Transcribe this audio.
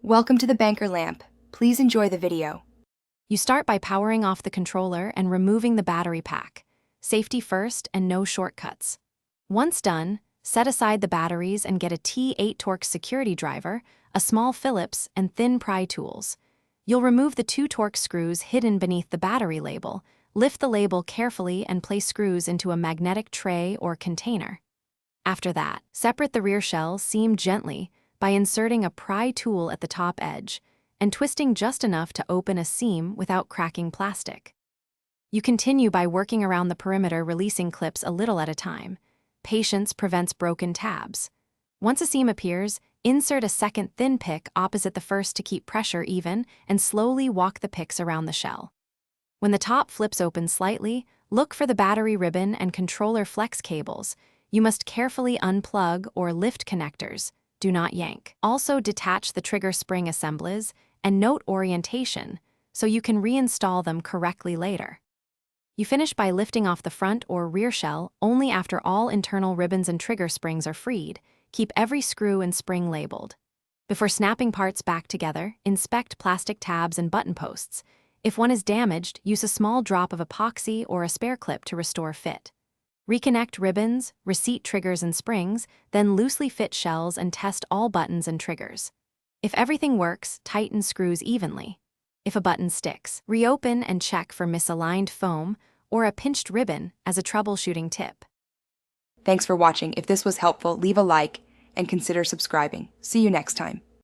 Welcome to the banker lamp. Please enjoy the video. You start by powering off the controller and removing the battery pack. Safety first and no shortcuts. Once done, set aside the batteries and get a T8 Torx security driver, a small Phillips, and thin pry tools. You'll remove the 2 Torx screws hidden beneath the battery label, lift the label carefully and place screws into a magnetic tray or container. After that, separate the rear shell seam gently by inserting a pry tool at the top edge and twisting just enough to open a seam without cracking plastic. You continue by working around the perimeter, releasing clips a little at a time. Patience prevents broken tabs. Once a seam appears, insert a second thin pick opposite the first to keep pressure even and slowly walk the picks around the shell. When the top flips open slightly, look for the battery ribbon and controller flex cables. You must carefully unplug or lift connectors. Do not yank. Also detach the trigger spring assemblies and note orientation so you can reinstall them correctly later. You finish by lifting off the front or rear shell only after all internal ribbons and trigger springs are freed. Keep every screw and spring labeled. Before snapping parts back together, inspect plastic tabs and button posts. If one is damaged, use a small drop of epoxy or a spare clip to restore fit. Reconnect ribbons, reseat triggers and springs, then loosely fit shells and test all buttons and triggers. If everything works, tighten screws evenly. If a button sticks, reopen and check for misaligned foam or a pinched ribbon as a troubleshooting tip. Thanks for watching. If this was helpful, leave a like and consider subscribing. See you next time.